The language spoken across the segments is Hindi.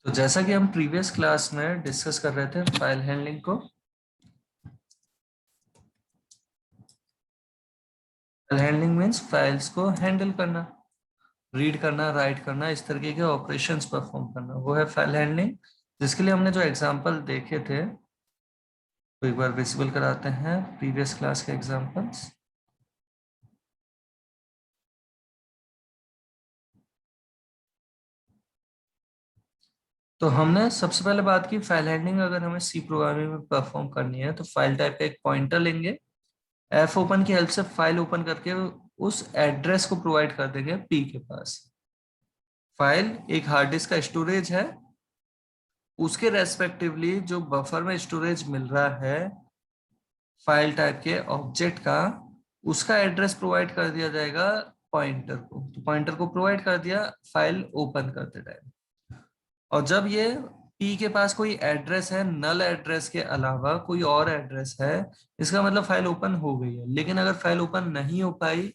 तो जैसा कि हम प्रीवियस क्लास में डिस्कस कर रहे थे फाइल हैंडलिंग को। फाइल हैंडलिंग मीन्स फाइल्स को हैंडल करना, रीड करना, राइट करना, इस तरीके के ऑपरेशंस परफॉर्म करना, वो है फाइल हैंडलिंग। जिसके लिए हमने जो एग्जांपल देखे थे वो एक बार विजिबल कराते हैं प्रीवियस क्लास के एग्जांपल्स। तो हमने सबसे पहले बात की फाइल हैंडलिंग अगर हमें सी प्रोग्रामिंग में परफॉर्म करनी है तो फाइल टाइप का एक पॉइंटर लेंगे, एफ ओपन की हेल्प से फाइल ओपन करके उस एड्रेस को प्रोवाइड कर देंगे पी के पास। फाइल एक हार्ड डिस्क का स्टोरेज है, उसके रेस्पेक्टिवली जो बफर में स्टोरेज मिल रहा है फाइल टाइप के ऑब्जेक्ट का, उसका एड्रेस प्रोवाइड कर दिया जाएगा पॉइंटर को। तो पॉइंटर को प्रोवाइड कर दिया फाइल ओपन करते टाइम। और जब ये पी के पास कोई एड्रेस है, नल एड्रेस के अलावा कोई और एड्रेस है, इसका मतलब फाइल ओपन हो गई है। लेकिन अगर फाइल ओपन नहीं हो पाई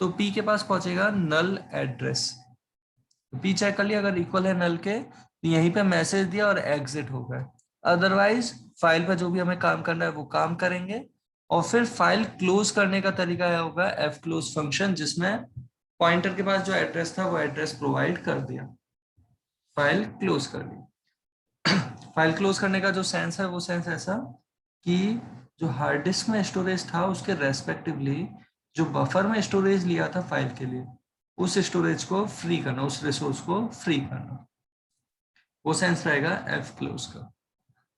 तो पी के पास पहुंचेगा नल एड्रेस। पी चेक कर लिया, अगर इक्वल है नल के तो यहीं पे मैसेज दिया और एग्जिट हो गए। अदरवाइज फाइल पे जो भी हमें काम करना है वो काम करेंगे। और फिर फाइल क्लोज करने का तरीका होगा एफ क्लोज फंक्शन, जिसमें पॉइंटर के पास जो एड्रेस था वो एड्रेस प्रोवाइड कर दिया, फाइल क्लोज कर दी। फाइल क्लोज करने का जो सेंस है वो सेंस ऐसा कि जो हार्ड डिस्क में स्टोरेज था उसके रेस्पेक्टिवली जो बफर में स्टोरेज लिया था फाइल के लिए, उस स्टोरेज को फ्री करना, उस रिसोर्स को फ्री करना, वो सेंस रहेगा एफ क्लोज का।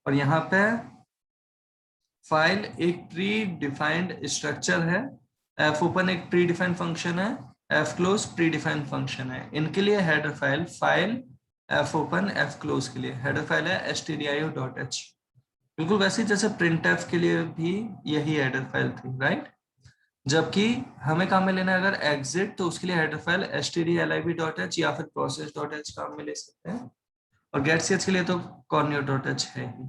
और यहाँ पे फाइल एक प्री डिफाइंड स्ट्रक्चर है, एफ ओपन एक प्री डिफाइंड फंक्शन है, F close pre defined function है। इनके लिए header file, file F open F close के लिए हेडर फाइल है stdio.h। बिल्कुल वैसे जैसे प्रिंट एफ के लिए भी यही हेडर फाइल थी, राइट। जबकि हमें काम में लेना है अगर एग्जिट, तो उसके लिए हेडर फाइल stdlib.h या फिर process.h काम में ले सकते हैं। और गेट ch के लिए तो corneo.h है ही।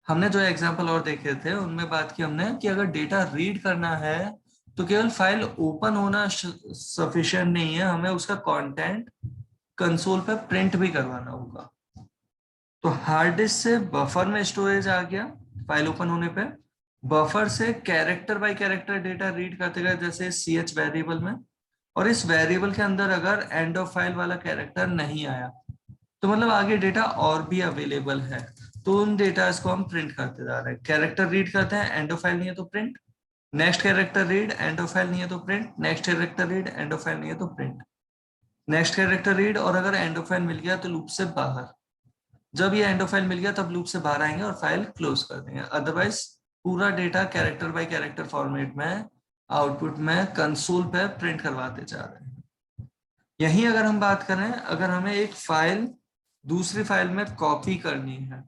हमने जो एग्जांपल और देखे थे उनमें बात की हमने कि अगर डेटा रीड करना है तो केवल फाइल ओपन होना सफिशिएंट नहीं है, हमें उसका कंटेंट कंसोल पे प्रिंट भी करवाना होगा। तो हार्ड डिस्क से बफर में स्टोरेज आ गया फाइल ओपन होने पे, बफर से character bye character data read करते गए जैसे ch वेरिएबल में। और इस वेरिएबल के अंदर अगर एंड ऑफ फाइल वाला कैरेक्टर नहीं आया तो मतलब आगे डेटा और भी अवेलेबल है, तो उन डेटा को हम प्रिंट करते जा रहे हैं। कैरेक्टर रीड करते हैं, एंड ऑफ फाइल नहीं है तो print, next character read, end of file नहीं है तो print, next character read, end of file नहीं है तो प्रिंट, नेक्स्ट कैरेक्टर रीड, और अगर एंड ऑफ फाइल मिल गया तो लूप से बाहर। जब ये एंड ऑफ फाइल मिल गया तब लूप से बाहर आएंगे और फाइल क्लोज कर देंगे। अदरवाइज पूरा data character bye character format में आउटपुट में कंसोल पे प्रिंट करवाते जा रहे हैं। यही अगर हम बात करें, अगर हमें एक फाइल दूसरी फाइल में कॉपी करनी है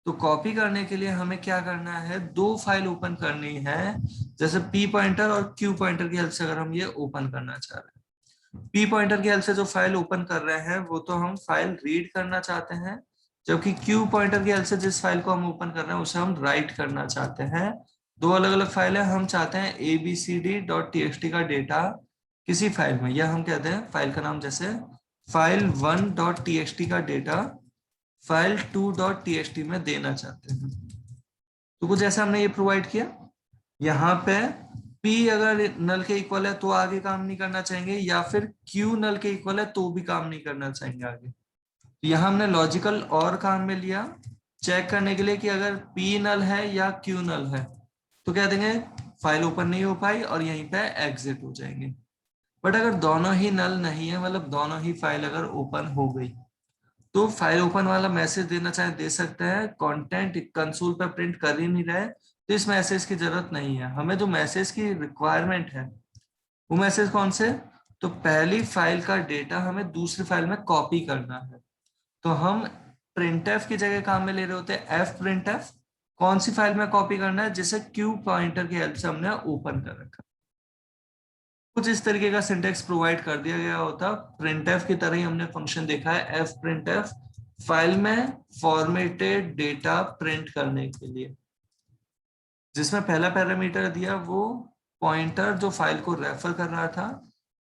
तो कॉपी करने के लिए हमें क्या करना है, दो फाइल ओपन करनी है। जैसे पी पॉइंटर और क्यू पॉइंटर की हेल्प से अगर हम ये ओपन करना चाह रहे हैं, पी पॉइंटर की हेल्प से जो फाइल ओपन कर रहे हैं वो तो हम फाइल रीड करना चाहते हैं, जबकि क्यू पॉइंटर की हेल्प से जिस फाइल को हम ओपन कर रहे हैं उसे हम राइट करना चाहते हैं। दो अलग अलग फाइल है, हम चाहते हैं abcd.txt का डेटा किसी फाइल में, या हम कहते हैं फाइल का नाम जैसे फाइल 1.txt का डेटा फाइल 2.txt में देना चाहते हैं। तो कुछ ऐसा हमने ये प्रोवाइड किया। यहाँ पे P अगर नल के इक्वल है तो आगे काम नहीं करना चाहेंगे, या फिर Q नल के इक्वल है तो भी काम नहीं करना चाहेंगे आगे। तो यहाँ हमने लॉजिकल और काम में लिया चेक करने के लिए कि अगर P नल है या Q नल है तो क्या देंगे, फाइल ओपन नहीं हो पाई और यहीं पे एग्जिट हो जाएंगे। बट अगर दोनों ही नल नहीं है, मतलब दोनों ही फाइल अगर ओपन हो गई, तो फाइल ओपन वाला मैसेज देना चाहे दे सकते हैं, कंटेंट कंसोल पर प्रिंट कर ही नहीं रहे तो इस मैसेज की जरूरत नहीं है। हमें जो मैसेज की रिक्वायरमेंट है वो मैसेज कौन से, तो पहली फाइल का डेटा हमें दूसरी फाइल में कॉपी करना है। तो हम प्रिंटफ की जगह काम में ले रहे होते हैं एफ प्रिंटफ, कौन सी फाइल में कॉपी करना है जिसे क्यू पॉइंटर की हेल्प से हमने ओपन कर रखा। कुछ इस तरीके का सिंटेक्स प्रोवाइड कर दिया गया होता। प्रिंटफ की तरह ही हमने फंक्शन देखा है एफ प्रिंटफ, फाइल में फॉर्मेटेड डेटा प्रिंट करने के लिए, जिसमें पहला पैरामीटर दिया वो पॉइंटर जो फाइल को रेफर कर रहा था,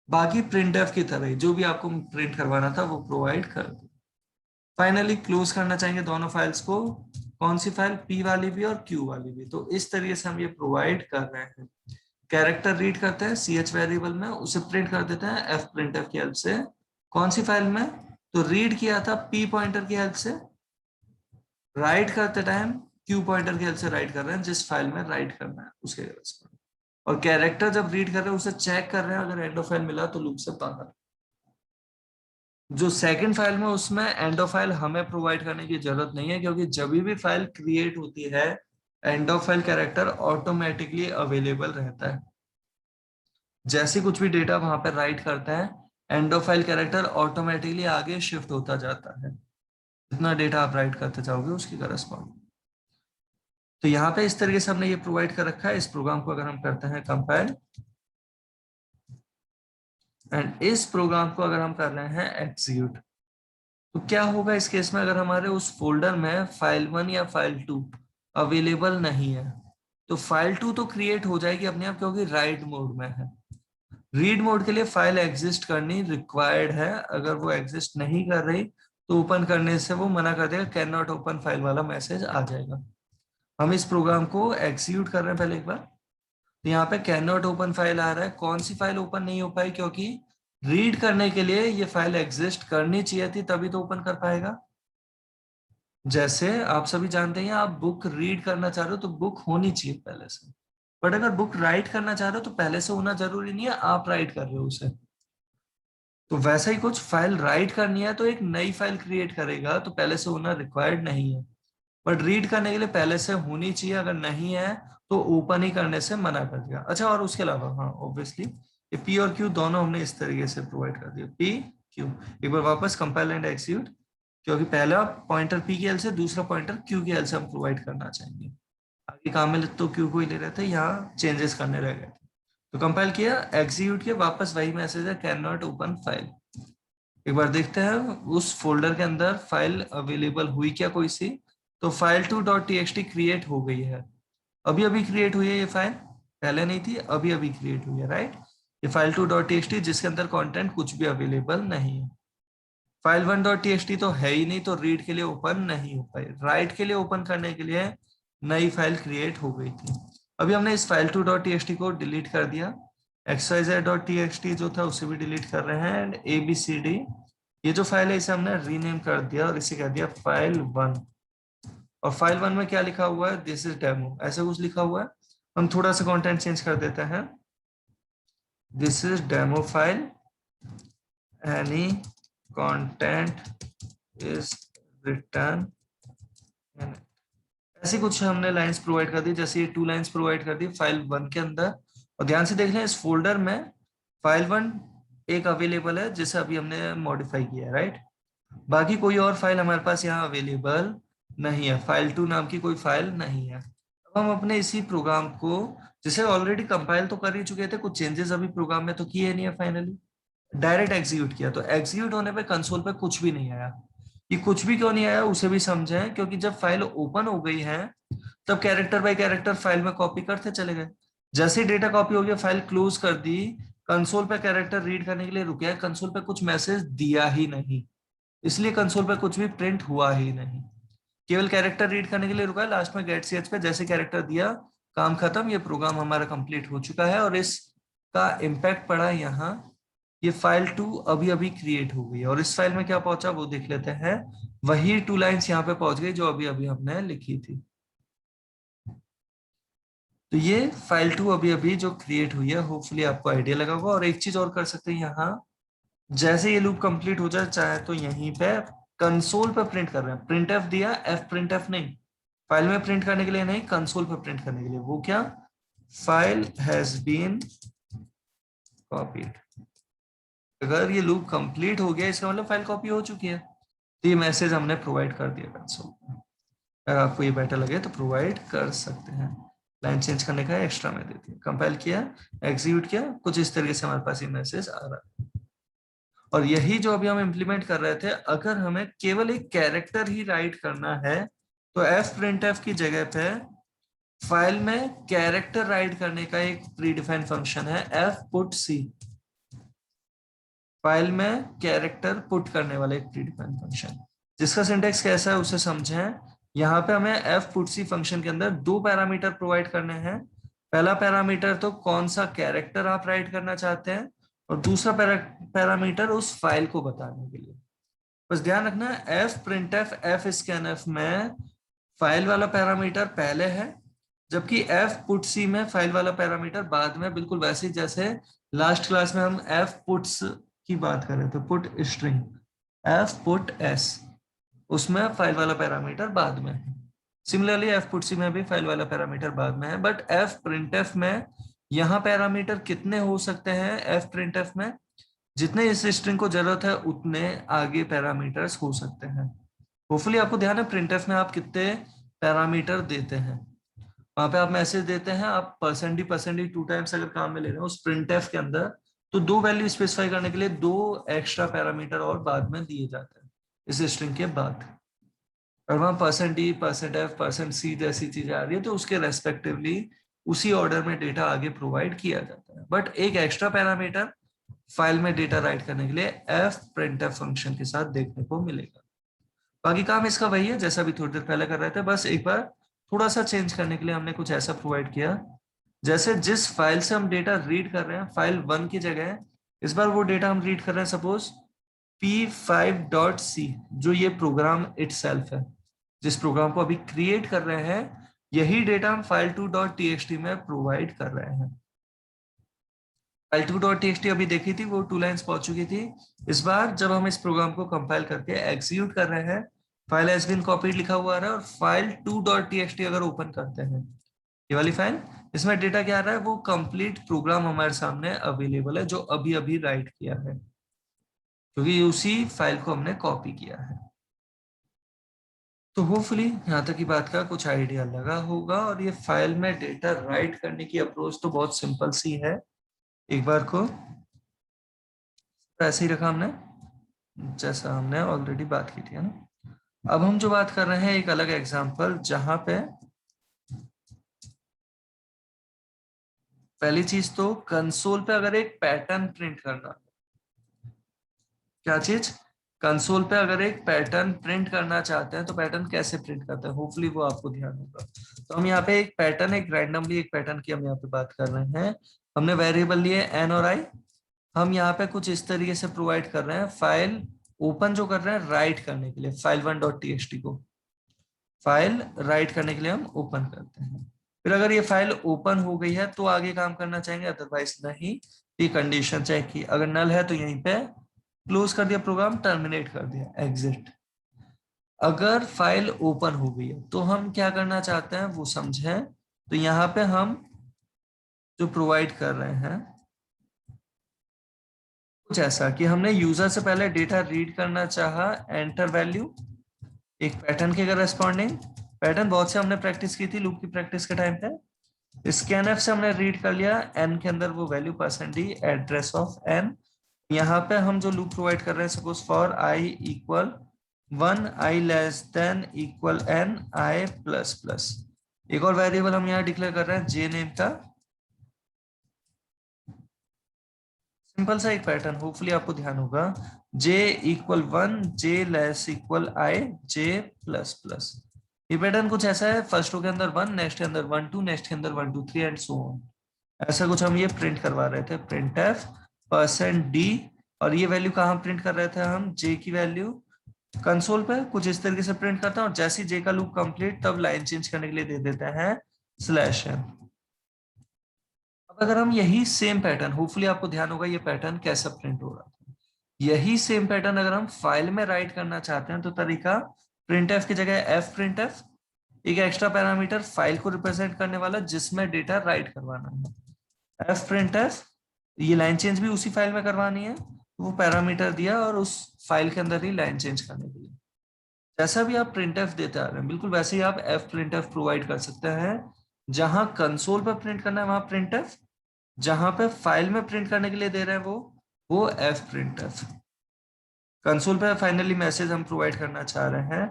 बाकी प्रिंटफ की तरह ही जो भी आपको प्रिंट करवाना था वो प्रोवाइड कर दिया। फाइनली क्लोज करना चाहेंगे दोनों फाइल्स को, कौन सी फाइल, पी वाली भी और क्यू वाली भी। तो इस तरीके से हम ये प्रोवाइड कर रहे हैं। कैरेक्टर रीड करते हैं सी एच वेरिएबल में, उसे प्रिंट कर देते हैं एफ प्रिंट एफ की हेल्प से। कौन सी फाइल में, तो रीड किया था पी पॉइंटर की हेल्प से, राइट करते टाइम क्यू पॉइंटर की हेल्प से राइट कर रहे हैं, जिस फाइल में राइट करना है उसके रेस्पेक्ट। और कैरेक्टर जब रीड कर रहे हैं उसे चेक कर रहे हैं, अगर एंड ऑफ फाइल मिला तो लूप से बाहर। जो सेकंड फाइल में उसमें एंड ऑफ फाइल हमें प्रोवाइड करने की जरूरत नहीं है, क्योंकि जब भी फाइल क्रिएट होती है end of file character automatically available रहता है। जैसे कुछ भी डेटा वहां पर राइट करते हैं, end of file character automatically आगे शिफ्ट होता जाता है, जितना डेटा आप राइट करते जाओगे उसकी करस्पॉन्ड। तो यहाँ पे इस तरीके से हमने ये प्रोवाइड कर रखा है। इस प्रोग्राम को अगर हम करते हैं कंपाइल, एंड इस प्रोग्राम को अगर हम कर रहे हैं एग्जीक्यूट, तो क्या होगा इस केस में, अगर हमारे उस फोल्डर में फाइल 1 या फाइल 2 अवेलेबल नहीं है, तो फाइल 2 तो क्रिएट हो जाएगी अपने आप, क्योंकि राइट मोड में है। रीड मोड के लिए फाइल एग्जिस्ट करनी रिक्वायर्ड है, अगर वो एग्जिस्ट नहीं कर रही तो ओपन करने से वो मना कर देगा, कैन नॉट ओपन फाइल वाला मैसेज आ जाएगा। हम इस प्रोग्राम को एग्जीक्यूट कर रहे हैं पहले एक बार। तो यहाँ पे कैन नॉट ओपन फाइल आ रहा है, कौन सी फाइल ओपन नहीं हो पाई, क्योंकि रीड करने के लिए ये फाइल एग्जिस्ट करनी चाहिए थी, तभी तो ओपन कर पाएगा। जैसे आप सभी जानते हैं, आप बुक रीड करना चाह रहे हो तो बुक होनी चाहिए पहले से, बट अगर बुक राइट करना चाह रहे हो तो पहले से होना जरूरी नहीं है, आप राइट कर रहे हो उसे। तो वैसा ही कुछ फाइल राइट करनी है तो एक नई फाइल क्रिएट करेगा, तो पहले से होना रिक्वायर्ड नहीं है, बट रीड करने के लिए पहले से होनी चाहिए, अगर नहीं है तो ओपन ही करने से मना कर दिया। अच्छा, और उसके अलावा हाँ ऑब्वियसली ये पी और क्यू दोनों हमने इस तरीके से प्रोवाइड कर दिया, पी क्यू। एक बार वापस कंपाइल एंड एक्सिक्यूट, क्योंकि पहला पॉइंटर पी की एल से, दूसरा पॉइंटर क्यू की एल से हम प्रोवाइड करना चाहेंगे। आगे काम में तो क्यू को ही ले रहे थे, यहाँ चेंजेस करने रह गए। तो कंपाइल किया, एग्जीक्यूट किया, वापस वही मैसेज है, कैन नॉट ओपन फाइल। एक बार देखते हैं उस फोल्डर के अंदर फाइल अवेलेबल हुई क्या कोई सी, तो फाइल 2.txt क्रिएट हो गई है, अभी अभी क्रिएट हुई है ये फाइल, पहले नहीं थी, अभी अभी क्रिएट हुई है, राइट। ये फाइल 2.txt जिसके अंदर कंटेंट कुछ भी अवेलेबल नहीं है। फाइल 1.txt तो है ही नहीं, तो रीड के लिए ओपन नहीं हो पाई, राइट के लिए ओपन करने के लिए नई फाइल क्रिएट हो गई थी। अभी हमने इस फाइल 2.txt को डिलीट कर दिया, xyz.txt जो था उसे भी डिलीट कर रहे हैं, एंड abcd ये जो फाइल है इसे हमने रीनेम कर दिया और इसे कह दिया फाइल 1। और फाइल 1 में क्या लिखा हुआ है, दिस इज डेमो, ऐसे कुछ लिखा हुआ है। हम थोड़ा सा कंटेंट चेंज कर देते हैं, this is demo file, any content is return, ऐसी कुछ हमने लाइंस प्रोवाइड कर दी, जैसे ये 2 लाइंस प्रोवाइड कर दी फाइल 1 के अंदर। और ध्यान से देख लें इस फोल्डर में फाइल 1 एक अवेलेबल है जिसे अभी हमने मॉडिफाई किया है, राइट। बाकी कोई और फाइल हमारे पास यहाँ अवेलेबल नहीं है, फाइल 2 नाम की कोई फाइल नहीं है। अब हम अपने इसी प्रोग्राम को, जिसे ऑलरेडी कंपाइल तो कर ही चुके थे, कुछ चेंजेस अभी प्रोग्राम में तो किए नहीं है, फाइनली डायरेक्ट एग्जीक्यूट किया, तो एग्जीक्यूट होने पे कंसोल पे कुछ भी नहीं आया। ये कुछ भी क्यों नहीं आया उसे भी समझें, क्योंकि जब फाइल ओपन हो गई है तब कैरेक्टर बाय कैरेक्टर फाइल में कॉपी करते चले गए। जैसे ही डेटा कॉपी हो गया, फाइल क्लोज कर दी, कंसोल पे कैरेक्टर रीड करने के लिए रुके, कंसोल पे कुछ मैसेज दिया ही नहीं, इसलिए कंसोल पे कुछ भी प्रिंट हुआ ही नहीं, केवल कैरेक्टर रीड करने के लिए रुका है। लास्ट में गेट सीएच पे जैसे कैरेक्टर दिया, काम खत्म, ये प्रोग्राम हमारा कंप्लीट हो चुका है। और इसका इम्पैक्ट पड़ा यहाँ, ये फाइल 2 अभी अभी क्रिएट हो गई है, और इस फाइल में क्या पहुंचा वो देख लेते हैं। वही 2 लाइंस यहाँ पे पहुंच गई जो अभी अभी हमने लिखी थी। तो ये फाइल 2 अभी अभी जो क्रिएट हुई है, होपफुली आपको आइडिया लगा होगा। और एक चीज और कर सकते हैं यहाँ, जैसे ये लूप कंप्लीट हो जाए, चाहे तो यहीं पे कंसोल पे प्रिंट कर रहे हैं, प्रिंट एफ दिया, एफ प्रिंट एफ नहीं, फाइल में प्रिंट करने के लिए नहीं, कंसोल पे प्रिंट करने के लिए। वो क्या, फाइल हैज बीन कॉपीड। अगर ये लूप कंप्लीट हो गया इसका मतलब फाइल कॉपी हो चुकी है, तो ये मैसेज हमने प्रोवाइड कर दिया कंसोल पे। अगर आपको ये बेटर लगे तो प्रोवाइड कर सकते हैं, लाइन चेंज करने का एक्स्ट्रा में देती है। कंपाइल किया, एग्जीक्यूट किया, कुछ इस तरीके से हमारे पास ये मैसेज आ रहा है। और यही जो अभी हम इम्प्लीमेंट कर रहे थे, अगर हमें केवल एक कैरेक्टर ही राइट करना है तो एफ प्रिंट एफ की जगह पे फाइल में कैरेक्टर राइट करने का एक प्री डिफाइंड फंक्शन है, एफ पुट सी, फाइल में कैरेक्टर पुट करने वाला एक प्री डिफाइंड फंक्शन। जिसका सिंटेक्स कैसा है उसे समझें। यहाँ पे हमें एफ पुटसी फंक्शन के अंदर दो पैरामीटर प्रोवाइड करने हैं। पहला पैरामीटर तो कौन सा कैरेक्टर आप राइट करना चाहते हैं, और दूसरा पैरामीटर उस फाइल को बताने के लिए। बस ध्यान रखना, एफ प्रिंट एफ स्कैनएफ में फाइल वाला पैरामीटर पहले है, जबकि एफ पुट सी में फाइल वाला पैरामीटर बाद में, बिल्कुल वैसे ही जैसे लास्ट क्लास में हम एफ पुट्स की बात कर रहे थे, put string, F put S, उसमें फाइल वाला पैरामीटर बाद में है। सिमिलरली एफ पुट सी में भी फाइल वाला पैरामीटर बाद में है, बट एफ प्रिंट एफ में यहाँ पैरामीटर कितने हो सकते हैं, एफ प्रिंट एफ में जितने इस स्ट्रिंग को जरूरत है उतने आगे पैरामीटर्स हो सकते हैं। होपफुली आपको ध्यान है प्रिंटफ में आप कितने पैरामीटर देते हैं। वहां पे आप मैसेज देते हैं, आप %d टू टाइम्स अगर काम में ले रहे हैं उस प्रिंटफ के अंदर, तो दो वैल्यू स्पेसिफाई करने के लिए दो एक्स्ट्रा पैरामीटर और बाद में दिए जाते हैं इस स्ट्रिंग के बाद। और वहां %d, %f, %c जैसी चीजें आ रही है तो उसके रेस्पेक्टिवली उसी ऑर्डर में डेटा आगे प्रोवाइड किया जाता है। बट एक एक्स्ट्रा पैरामीटर फाइल में डेटा राइट करने के लिए एफ प्रिंटफ फंक्शन के साथ देखने को मिलेगा। बाकी काम इसका वही है जैसा भी थोड़ी देर पहले कर रहे थे, बस एक बार थोड़ा सा चेंज करने के लिए हमने कुछ ऐसा प्रोवाइड किया, जैसे जिस फाइल से हम डेटा रीड कर रहे हैं फाइल 1 की जगह इस बार वो डेटा हम रीड कर रहे हैं सपोज p5.c, जो ये प्रोग्राम इटसेल्फ है, जिस प्रोग्राम को अभी क्रिएट कर रहे हैं यही डेटा हम file2.txt में प्रोवाइड कर रहे हैं। file2.txt अभी देखी थी, वो 2 लाइन्स पहुंच चुकी थी। इस बार जब हम इस प्रोग्राम को कंपाइल करके एग्जीक्यूट कर रहे हैं, फाइल हैज बीन कॉपीड लिखा हुआ आ रहा है, और file2.txt अगर ओपन करते हैं ये वाली फाइल, इसमें डेटा क्या आ रहा है, वो कंप्लीट प्रोग्राम हमारे सामने अवेलेबल है जो अभी अभी राइट किया है, क्योंकि उसी फाइल को हमने कॉपी किया है। तो होपफुली यहाँ तक की बात का कुछ आइडिया लगा होगा, और ये फाइल में डेटा राइट करने की अप्रोच तो बहुत सिंपल सी है। एक बार को ऐसे ही रखा हमने जैसा हमने ऑलरेडी बात की थी, है ना। अब हम जो बात कर रहे हैं एक अलग एग्जांपल, जहां पे पहली चीज तो कंसोल पे अगर एक पैटर्न प्रिंट करना, क्या चीज, कंसोल पे अगर एक पैटर्न प्रिंट करना चाहते हैं तो पैटर्न कैसे प्रिंट करते हैं, होपफुली वो आपको ध्यान होगा। तो हम यहाँ पे एक पैटर्न, एक रैंडमली एक पैटर्न की हम यहाँ पे बात कर रहे हैं। हमने वेरिएबल लिए n और i, हम यहाँ पे कुछ इस तरीके से प्रोवाइड कर रहे हैं, फाइल ओपन जो कर रहे हैं राइट करने के लिए file1.txt को, फाइल राइट करने के लिए हम ओपन करते हैं। फिर अगर ये फाइल ओपन हो गई है तो आगे काम करना चाहेंगे, अदरवाइज नहीं। ये कंडीशन चेक की, अगर नल है तो यहीं पे क्लोज कर दिया प्रोग्राम, टर्मिनेट कर दिया, एग्जिट। अगर फाइल ओपन हो गई है तो हम क्या करना चाहते हैं वो समझें। तो यहाँ पे हम जो प्रोवाइड कर रहे हैं कुछ ऐसा कि हमने यूजर से पहले डेटा रीड करना चाहा, एंटर वैल्यू एक पैटर्न के रेस्पॉन्डिंग, पैटर्न बहुत से हमने प्रैक्टिस की थी लूप की प्रैक्टिस के टाइम पे। स्कैनएफ से हमने रीड कर लिया एन के अंदर वो value %d, address of n. यहाँ पे हम जो लूप प्रोवाइड कर रहे हैं suppose for i equal 1, i less than equal n, i plus plus. एक और वेरिएबल हम यहाँ डिक्लेयर कर रहे हैं जे नेम का, सिंपल सा एक पैटर्न, होपफुली आपको ध्यान होगा, j equal 1, j less equal i, j plus plus. ये पैटर्न कुछ ऐसा है, फर्स्ट रो के अंदर 1, नेक्स्ट के अंदर 1 2, नेक्स्ट के अंदर 1 2 3 एंड सो ऑन। ऐसा कुछ हम ये प्रिंट करवा रहे थे, printf %d, और ये वैल्यू कहाँ प्रिंट कर रहे थे हम, j की वैल्यू कंसोल पे कुछ इस तरीके से प्रिंट करता है, और जैसे j का लूप कंप्लीट तब लाइन चेंज करने के लिए दे देते हैं /n। अब अगर हम यही सेम पैटर्न, होपफुली आपको ध्यान होगा ये पैटर्न कैसा प्रिंट हो रहा था, यही सेम पैटर्न अगर हम फाइल में राइट करना चाहते हैं तो तरीका printf की जगह f printf, एक एक्स्ट्रा पैरामीटर फाइल को रिप्रेजेंट करने वाला जिसमें डेटा राइट करवाना है, f printf, ये लाइन चेंज भी उसी फाइल में करवानी है, वो पैरामीटर दिया और उस फाइल के अंदर ही लाइन चेंज करने के लिए जैसा भी आप printf देते आ रहे हैं बिल्कुल वैसे ही आप f printf प्रोवाइड कर सकते हैं। जहां कंसोल पर प्रिंट करना है वहां printf, जहां पे फाइल में प्रिंट करने के लिए दे रहे हैं वो f printf। कंसोल पे फाइनली मैसेज हम प्रोवाइड करना चाह रहे हैं,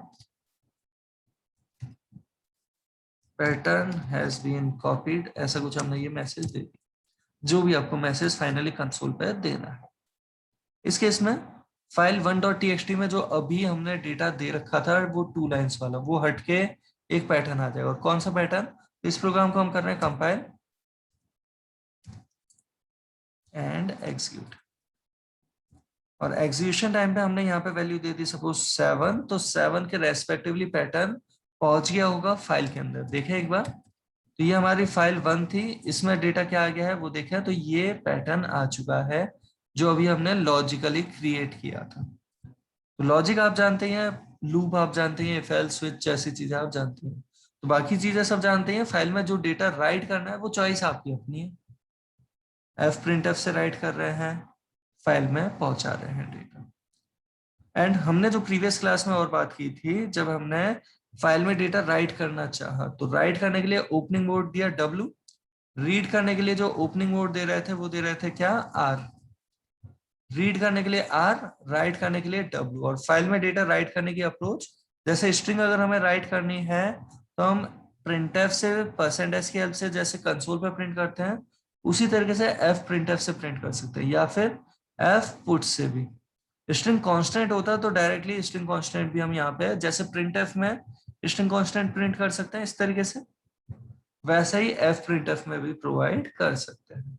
पैटर्न हैज बीन कॉपीड, ऐसा कुछ हमने ये मैसेज दे दिया, जो भी आपको मैसेज फाइनली कंसोल पे देना है। इस केस में फाइल 1.txt में जो अभी हमने डेटा दे रखा था वो 2 लाइंस वाला, वो हटके एक पैटर्न आ जाएगा। और कौन सा पैटर्न? इस प्रोग्राम को हम कर रहे हैं कंपाइल एंड एग्जीक्यूट, और एग्जीक्यूशन टाइम पे हमने यहाँ पे वैल्यू दे दी सपोज 7, तो 7 के रेस्पेक्टिवली पैटर्न पहुंच गया होगा फाइल के अंदर। देखें एक बार, तो ये हमारी फाइल 1 थी, इसमें डेटा क्या आ गया है वो देखें, तो ये पैटर्न आ चुका है जो अभी हमने लॉजिकली क्रिएट किया था। तो लॉजिक आप जानते हैं, लूप आप जानते हैं, इफ एल्स स्विच जैसी चीजें आप जानते हैं, तो बाकी चीजें सब जानते हैं। फाइल में जो डेटा राइट करना है वो चॉइस आपकी अपनी है। एफ प्रिंट एफ से राइट कर रहे हैं, फाइल में पहुंचा रहे हैं डेटा। एंड हमने जो प्रीवियस क्लास में और बात की थी, जब हमने फाइल में डेटा राइट करना चाहा तो राइट करने के लिए ओपनिंग मोड दिया W, रीड करने के लिए जो ओपनिंग मोड दे रहे थे वो दे रहे थे क्या? R। रीड करने के लिए R, राइट करने के लिए W। और फाइल में डेटा राइट करने की अप्रोच, जैसे स्ट्रिंग अगर हमें राइट करनी है तो हम printf से % की हेल्प से जैसे कंसोल पर प्रिंट करते हैं, उसी तरीके से f printf से प्रिंट कर सकते हैं, या फिर f put से भी। स्ट्रिंग कांस्टेंट होता है तो डायरेक्टली स्ट्रिंग कांस्टेंट भी हम यहाँ पे जैसे printf में स्ट्रिंग कांस्टेंट प्रिंट कर सकते हैं इस तरीके से, वैसा ही f printf में भी प्रोवाइड कर सकते हैं।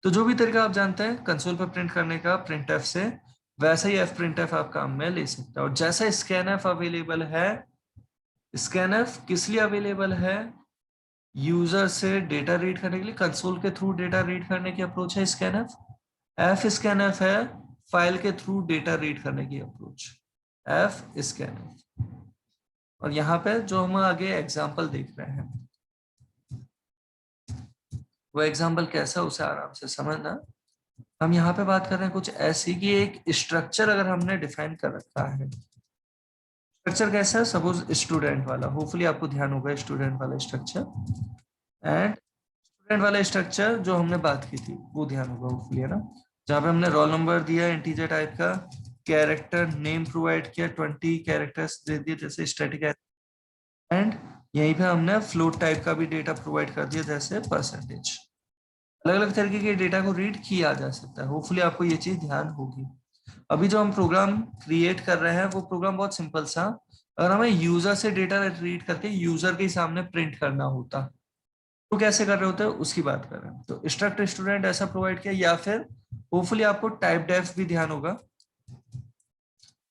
तो जो भी तरीका आप जानते हैं कंसोल पर प्रिंट करने का printf से, वैसा ही f printf आप काम में ले सकते हैं। और जैसा scanf अवेलेबल है, scanf किस लिए अवेलेबल है? यूजर से डेटा रीड करने के लिए, कंसोल के थ्रू डेटा रीड करने की अप्रोच है scanf। f scanf है फाइल के थ्रू डेटा रीड करने की अप्रोच, f scanf। और यहाँ पे जो हम आगे एग्जांपल देख रहे हैं, वो एग्जांपल कैसा उसे आराम से समझना। हम यहाँ पे बात कर रहे हैं कुछ ऐसी कि एक स्ट्रक्चर अगर हमने डिफाइन कर रखा है, स्ट्रक्चर कैसा है? सपोज स्टूडेंट वाला, होपफुली आपको ध्यान होगा स्टूडेंट वाला स्ट्रक्चर, एंड स्टूडेंट वाला स्ट्रक्चर जो हमने बात की थी वो ध्यान होगा होपफुली, है ना? जहाँ पे हमने रोल नंबर दिया इंटीजर टाइप का, कैरेक्टर नेम प्रोवाइड किया, 20 कैरेक्टर्स दे दिए जैसे स्टैटिक, एंड यहीं पे हमने फ्लोट टाइप का भी डेटा प्रोवाइड कर दिया जैसे %। अलग अलग तरीके के डेटा को रीड किया जा सकता है, होपफुली आपको ये चीज ध्यान होगी। अभी जो हम प्रोग्राम क्रिएट कर रहे हैं वो प्रोग्राम बहुत सिंपल सा, अगर हमें यूजर से डेटा रीड करके यूजर के सामने प्रिंट करना होता तो कैसे कर रहे होते हैं उसकी बात कर रहे हैं। तो स्ट्रक्ट स्टूडेंट ऐसा प्रोवाइड किया, या फिर होपफुली आपको टाइप डेफ भी ध्यान होगा,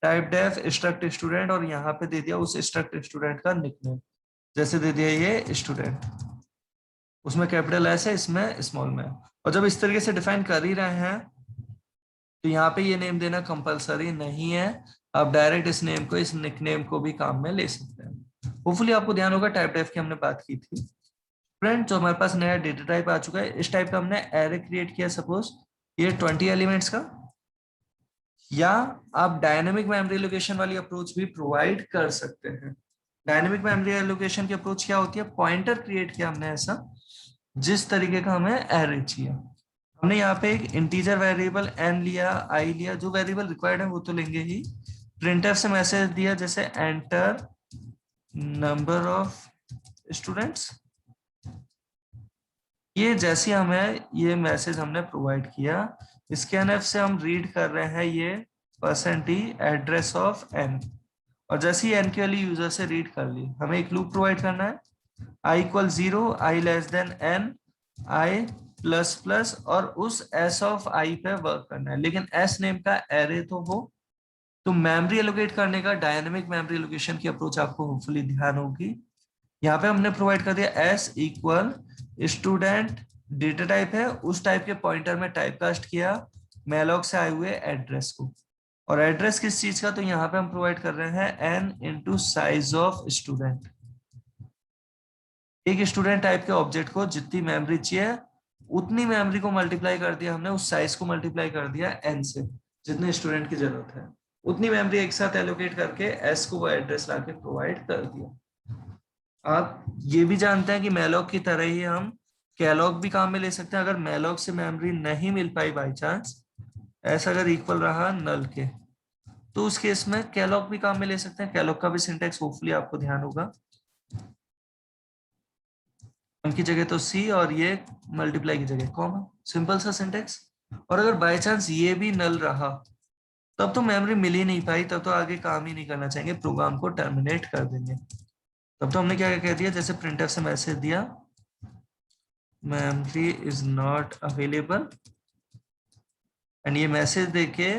टाइप डेफ स्ट्रक्ट स्टूडेंट, और यहाँ पे दे दिया उस स्ट्रक्ट स्टूडेंट का निकनेम, जैसे दे दिया ये स्टूडेंट, उसमें कैपिटल एस है, इसमें स्मॉल में। और जब इस तरीके से डिफाइन कर ही रहे हैं तो यहाँ पे ये नेम देना कंपलसरी नहीं है, आप डायरेक्ट इस नेम को, इस निकनेम को भी काम में ले सकते हैं। होपफुली आपको ध्यान होगा टाइप डेफ की हमने बात की थी। फ्रेंड, जो हमारे पास नया डेटा टाइप आ चुका है, इस टाइप का हमने एरे क्रिएट किया, सपोज ये 20 एलिमेंट्स का, या आप डायनेमिक मेमोरी एलोकेशन वाली अप्रोच भी प्रोवाइड कर सकते हैं। डायनेमिक मेमोरी एलोकेशन की अप्रोच क्या होती है? पॉइंटर क्रिएट किया हमने ऐसा जिस तरीके का हमें एरे चाहिए। हमने यहाँ पे एक इंटीजर वेरिएबल n लिया, i लिया, जो वेरिएबल रिक्वायर्ड है वो तो लेंगे ही। प्रिंटफ से मैसेज दिया जैसे एंटर नंबर ऑफ स्टूडेंट्स, ये जैसे हमें ये मैसेज हमने प्रोवाइड किया, स्कैनफ से हम रीड कर रहे हैं ये %t एड्रेस ऑफ n, और जैसे ही n की वैल्यू यूजर से रीड कर ली, हमें एक लूप प्रोवाइड करना है, i = 0, i n, i ++ और उस s ऑफ i पे वर्क करना है, लेकिन s नेम का एरे तो हो। तो मेमोरी एलोकेट करने का डायनेमिक मेमोरी एलोकेशन की अप्रोच आपको होपफुली ध्यान होगी। यहाँ पे हमने प्रोवाइड कर दिया s = स्टूडेंट, डेटा टाइप है, उस टाइप के पॉइंटर में टाइप कास्ट किया मेलॉक से आए हुए एड्रेस को। और एड्रेस किस चीज का? तो यहाँ पे हम प्रोवाइड कर रहे हैं n × साइज ऑफ स्टूडेंट। एक स्टूडेंट टाइप के ऑब्जेक्ट को जितनी मेमोरी चाहिए उतनी मेमोरी को मल्टीप्लाई कर दिया हमने, उस साइज को मल्टीप्लाई कर दिया n से, जितने स्टूडेंट की जरूरत है उतनी मेमोरी एक साथ एलोकेट करके s को वो एड्रेस लाके प्रोवाइड कर दिया। आप ये भी जानते हैं कि मेलॉक की तरह ही हम कैलॉग भी काम में ले सकते हैं। अगर मेलॉक से मेमोरी नहीं मिल पाई बाई चांस, ऐसा अगर इक्वल रहा नल के, तो उस केस में कैलॉग भी काम में ले सकते हैं। कैलॉग का भी सिंटेक्स होपफुली आपको ध्यान होगा, उनकी जगह तो सी और ये मल्टीप्लाई की जगह कॉमा, सिंपल सा सिंटेक्स। और अगर बाय चांस ये भी नल रहा तब तो मेमोरी मिल ही नहीं पाई, तब तो आगे काम ही नहीं करना चाहेंगे, प्रोग्राम को टर्मिनेट कर देंगे। तब तो हमने क्या कह दिया, जैसे प्रिंटफ से मैसेज दिया memory is not available, and ये मैसेज देके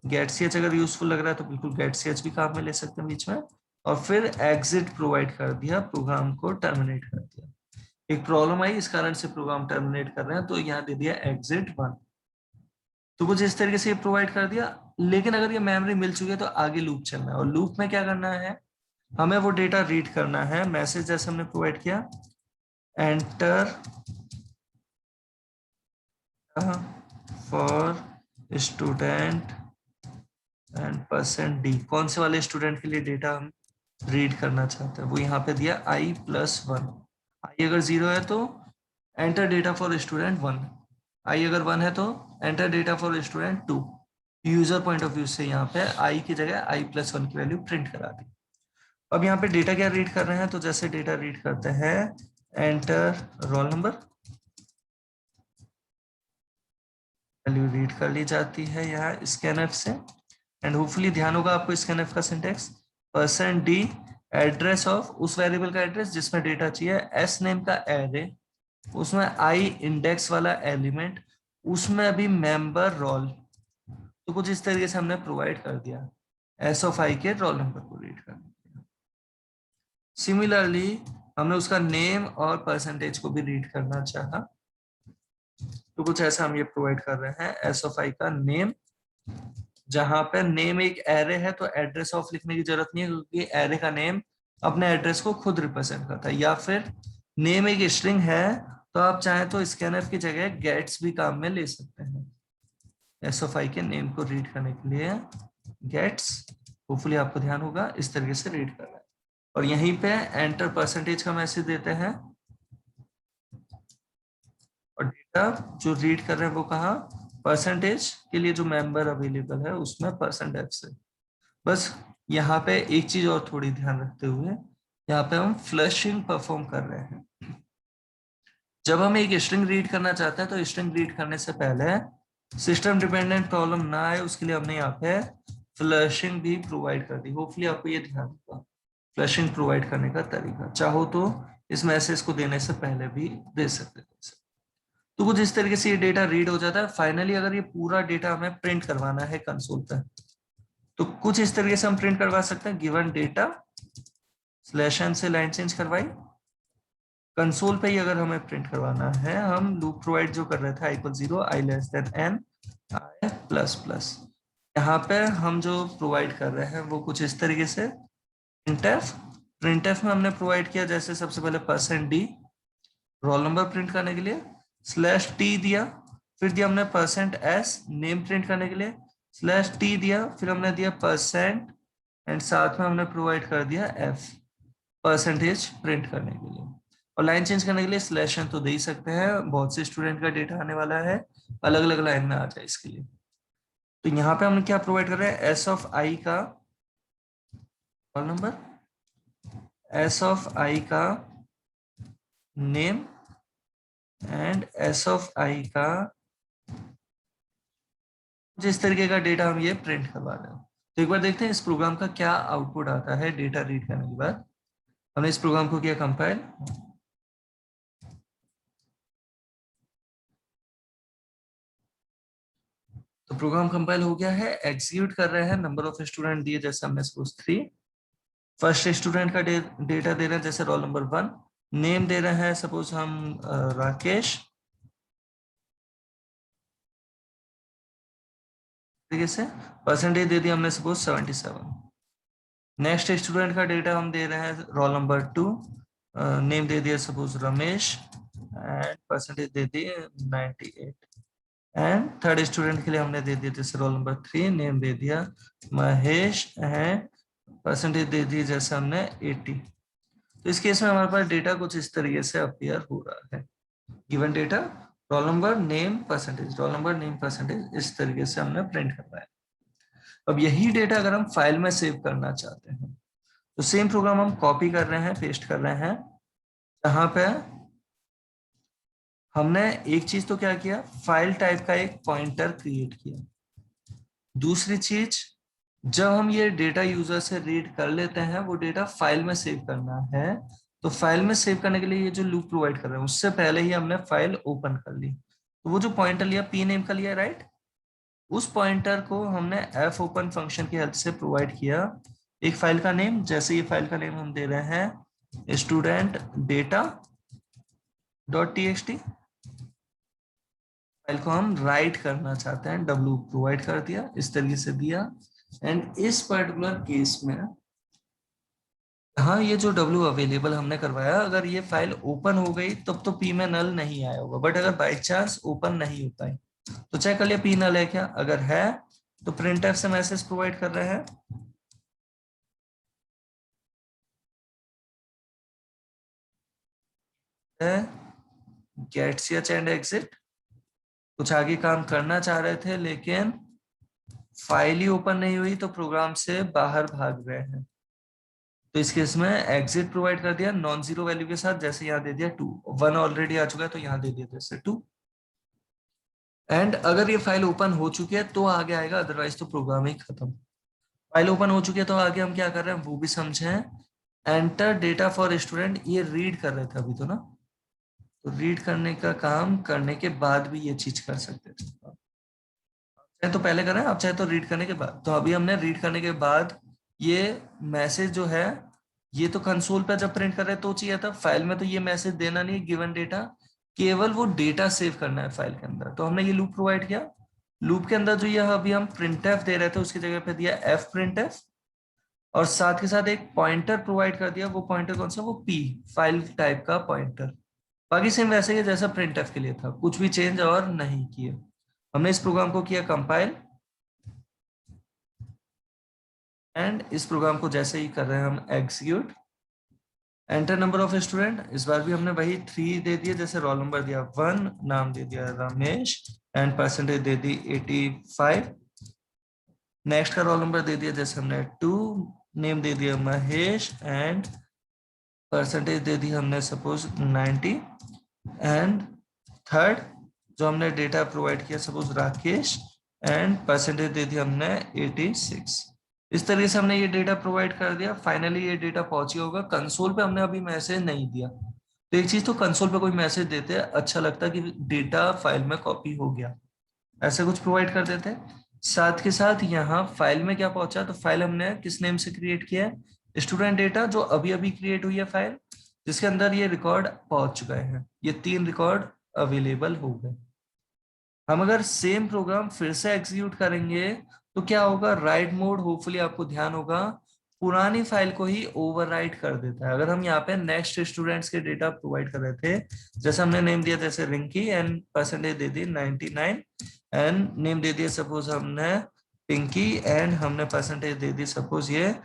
गेट सी एच अगर यूजफुल लग रहा है तो बिल्कुल गेट सी एच भी काम में ले सकते हैं बीच में, और फिर एग्जिट प्रोवाइड कर दिया, प्रोग्राम को टर्मिनेट कर दिया। एक प्रॉब्लम आई, इस कारण से प्रोग्राम टर्मिनेट कर रहे हैं, तो यहाँ दे दिया एग्जिट 1। तो कुछ इस तरीके से ये प्रोवाइड कर दिया। लेकिन अगर ये मेमोरी मिल चुकी है तो आगे लूप चलना है, और लूप में क्या करना है, हमें वो डेटा रीड करना है। मैसेज जैसे हमने प्रोवाइड किया, enter for student and percent D, कौन से वाले स्टूडेंट के लिए डेटा हम रीड करना चाहते हैं, वो यहाँ पे दिया i+1। आई अगर 0 है तो एंटर डेटा फॉर स्टूडेंट 1, आई अगर 1 है तो enter data for student 2। User point of view से यहाँ पे आई की जगह i+1 की वैल्यू प्रिंट करा दी। अब यहाँ पे डेटा क्या रीड कर रहे हैं, तो जैसे डेटा रीड करते हैं, enter roll number, value read कर ली जाती है यहाँ स्कैनफ से। एंड होपफुली ध्यान होगा आपको स्कैनफ का सिंटेक्स, %d एड्रेस ऑफ उस वेरिएबल का एड्रेस जिसमें डेटा चाहिए, एस नेम का एरे, उसमें आई इंडेक्स वाला एलिमेंट, उसमें अभी मेंबर रोल। तो कुछ इस तरीके से हमने प्रोवाइड कर दिया एस ऑफ आई के रोल नंबर को रीड करने के लिए। सिमिलरली हमने उसका नेम और परसेंटेज को भी रीड करना चाहा, तो कुछ ऐसा हम ये प्रोवाइड कर रहे हैं, एस ऑफ आई का नेम, जहां पे नेम एक एरे है तो एड्रेस ऑफ लिखने की जरूरत नहीं है, क्योंकि एरे का नेम अपने एड्रेस को खुद रिप्रेजेंट करता है। या फिर नेम एक स्ट्रिंग है तो आप चाहें तो स्कैनर की जगह गेट्स भी काम में ले सकते हैं। एस ऑफ आई के नेम को रीड करने के लिए गेट्स, होपफुली आपको ध्यान होगा, इस तरीके से रीड कर रहा है। और यहीं पे एंटर परसेंटेज का मैसेज देते हैं, और डेटा जो रीड कर रहे हैं वो कहा, परसेंटेज के लिए जो मेंबर अवेलेबल है उसमें %f से। बस यहाँ पे एक चीज और थोड़ी ध्यान रखते हुए, यहाँ पे हम फ्लशिंग परफॉर्म कर रहे हैं। जब हम एक स्ट्रिंग रीड करना चाहते हैं तो स्ट्रिंग रीड करने से पहले सिस्टम डिपेंडेंट प्रॉब्लम ना आए उसके लिए हमने यहाँ पे फ्लशिंग भी प्रोवाइड कर दी। होपफुली आपको ये ध्यान होगा फ्लशिंग प्रोवाइड करने का तरीका, चाहो तो इस मैसेज को देने से पहले भी दे सकते थे। तो कुछ इस तरीके से ये डेटा रीड हो जाता है। फाइनली अगर ये पूरा डेटा हमें प्रिंट करवाना है कंसोल पे, तो कुछ इस तरीके से हम प्रिंट करवा सकते हैं, गिवन डेटा /n से लाइन चेंज करवाई, कंसोल पे ही अगर हमें प्रिंट करवाना है, हम लूप प्रोवाइड जो कर रहे थे i=0, i<n, i++, यहाँ पे हम जो प्रोवाइड कर रहे हैं वो कुछ इस तरीके से, प्रिंटफ में हमने प्रोवाइड किया जैसे सबसे पहले %d रोल नंबर प्रिंट करने के लिए, /t दिया, फिर दिया हमने %s नेम प्रिंट करने के लिए, /t दिया, फिर हमने दिया %, एंड साथ में हमने प्रोवाइड कर दिया f परसेंटेज प्रिंट करने के लिए। और लाइन चेंज करने के लिए /n तो दे ही सकते हैं, बहुत से स्टूडेंट का डेटा आने वाला है, अलग अलग लाइन में आ जाए इसके लिए। तो यहाँ पे हम क्या प्रोवाइड कर रहे हैं, एस ऑफ आई का रोल नंबर, एस ऑफ आई का नेम, एंड एस ऑफ आई का, जिस तरीके का डेटा हम ये प्रिंट करवा रहे हैं। तो एक बार देखते हैं इस प्रोग्राम का क्या आउटपुट आता है डेटा रीड करने के बाद। हमने इस प्रोग्राम को किया कंपाइल, तो प्रोग्राम कंपाइल हो गया है, एग्जीक्यूट कर रहे हैं, नंबर ऑफ स्टूडेंट दिए जैसे हमने सपोज 3, फर्स्ट स्टूडेंट का डेटा दे रहे हैं जैसे रोल नंबर 1, नेम दे रहे हैं सपोज हम राकेश, तरीके से परसेंटेज दे दिया हमने सपोज 77। नेक्स्ट स्टूडेंट का डेटा हम दे रहे हैं रोल नंबर 2, नेम दे दिया सपोज रमेश, एंड परसेंटेज दे दी 98। एंड थर्ड स्टूडेंट के लिए हमने दे दिया जैसे रोल नंबर 3, नेम दे दिया महेश, एंड परसेंटेज दे दी जैसे हमने 80। तो इस केस में हमारे पास डेटा कुछ इस तरीके से अपीयर हो रहा है, given data roll number name percentage, roll number name percentage, इस तरीके से हमने प्रिंट करना है। अब यही डेटा अगर हम फाइल में सेव करना चाहते हैं तो सेम प्रोग्राम हम कॉपी कर रहे हैं, पेस्ट कर रहे हैं, जहां पे हमने एक चीज तो क्या किया, फाइल टाइप का एक पॉइंटर क्रिएट किया। दूसरी चीज, जब हम ये डेटा यूजर से रीड कर लेते हैं, वो डेटा फाइल में सेव करना है, तो फाइल में सेव करने के लिए ये जो लूप प्रोवाइड कर रहे हैं, उससे पहले ही हमने फाइल ओपन कर ली। तो वो जो पॉइंटर लिया, पी नेम का लिया, राइट, उस पॉइंटर को हमने एफ ओपन फंक्शन की हेल्प से प्रोवाइड किया एक फाइल का नेम। जैसे ये फाइल का नेम हम दे रहे हैं student data dot T x T, file को हम राइट करना चाहते हैं, डब्ल्यू प्रोवाइड कर दिया, इस तरीके से दिया। एंड इस पर्टिकुलर केस में, हाँ, ये जो डब्ल्यू अवेलेबल हमने करवाया, अगर ये फाइल ओपन हो गई तब तो पी में नल नहीं आया होगा, बट अगर बाई चांस ओपन नहीं होता है तो चेक कर लिया पी नल है क्या। अगर है तो प्रिंट एफ से मैसेज प्रोवाइड कर रहे हैं गेट ch एंड एग्जिट। कुछ आगे काम करना चाह रहे थे लेकिन फाइल ही ओपन नहीं हुई तो प्रोग्राम से बाहर भाग गए हैं, तो इस केस में एग्जिट प्रोवाइड कर दिया नॉन जीरो वैल्यू के साथ। जैसे यहाँ दे दिया 2, 1 ऑलरेडी आ चुका है तो यहाँ दे दिया जैसे 2। एंड अगर ये फाइल ओपन हो चुकी है तो आगे आएगा, अदरवाइज तो प्रोग्राम ही खत्म। फाइल ओपन हो चुकी है तो आगे हम क्या कर रहे हैं वो भी समझे। एंटर डेटा फॉर स्टूडेंट, ये रीड कर रहे थे अभी तो ना, तो रीड करने का काम करने के बाद भी ये चीज कर सकते थे। चाहे तो पहले करें, आप चाहे तो रीड करने के बाद। तो अभी हमने रीड करने के बाद ये मैसेज जो है, ये तो कंसोल पे जब प्रिंट कर रहे तो चाहिए था, फाइल में तो ये मैसेज देना नहीं, गिवन डेटा, केवल वो डेटा सेव करना है फाइल के अंदर। तो हमने ये लूप प्रोवाइड किया। लूप के अंदर जो ये अभी हम प्रिंट एफ दे रहे थे उसकी जगह पे दिया एफ प्रिंट एफ, और साथ के साथ एक पॉइंटर प्रोवाइड कर दिया। वो पॉइंटर कौन सा, वो पी फाइल टाइप का पॉइंटर। बाकी सेम वैसे ही जैसा प्रिंट एफ के लिए था, कुछ भी चेंज और नहीं किए। हमने इस प्रोग्राम को किया कंपाइल, एंड इस प्रोग्राम को जैसे ही कर रहे हैं हम execute. Enter number of student, इस बार भी हमने वही 3 दे दिया, जैसे रोल नंबर दिया 1, नाम दे दिया रमेश, एंड परसेंटेज दे दी 85। नेक्स्ट का रोल नंबर दे दिया जैसे हमने 2, नेम दे दिया महेश, एंड परसेंटेज दे दी हमने सपोज 90। एंड थर्ड जो हमने डेटा प्रोवाइड किया सपोज राकेश, एंड परसेंटेज दे दी हमने 86। इस तरीके से हमने ये डेटा प्रोवाइड कर दिया। फाइनली ये डेटा पहुंची होगा कंसोल पे, हमने अभी मैसेज नहीं दिया। तो एक चीज, तो कंसोल पे कोई मैसेज देते अच्छा लगता कि डेटा फाइल में कॉपी हो गया, ऐसे कुछ प्रोवाइड कर देते हैं। साथ के साथ यहाँ फाइल में क्या पहुंचा, तो फाइल हमने किस नेम से क्रिएट किया है, स्टूडेंट डेटा, जो अभी अभी क्रिएट हुई है फाइल, जिसके अंदर ये रिकॉर्ड पहुंच चुका है, ये 3 रिकॉर्ड अवेलेबल हो गए। हम अगर सेम प्रोग्राम फिर से एग्जीक्यूट करेंगे तो क्या होगा, राइट मोड, होपफुली आपको ध्यान होगा, पुरानी फाइल को ही ओवरराइट कर देता है। अगर हम यहाँ पे नेक्स्ट स्टूडेंट्स के डेटा प्रोवाइड कर रहे थे, जैसे हमने नेम दिया जैसे रिंकी, एंड परसेंटेज दे दी 99, एंड नेम दे दिया सपोज हमने पिंकी, एंड हमने परसेंटेज दे दी सपोज ये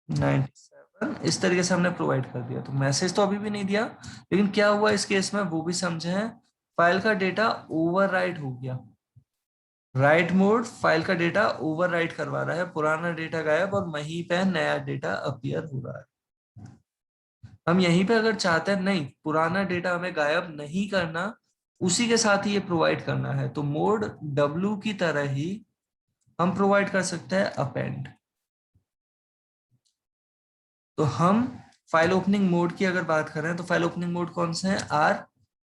97। इस तरीके से हमने प्रोवाइड कर दिया। तो मैसेज तो अभी भी नहीं दिया, लेकिन क्या हुआ इस केस में वो भी समझे हैं, फाइल का डेटा ओवरराइट हो गया। राइट मोड फाइल का डेटा ओवरराइट करवा रहा है, पुराना डेटा गायब और वहीं पे नया डेटा अपीयर हो रहा है। हम यहीं पे अगर चाहते हैं नहीं, पुराना डेटा हमें गायब नहीं करना, उसी के साथ ही ये प्रोवाइड करना है, तो मोड डब्ल्यू की तरह ही हम प्रोवाइड कर सकते हैं अपेंड। तो हम फाइल ओपनिंग मोड की अगर बात करें तो फाइल ओपनिंग मोड कौन से हैं, आर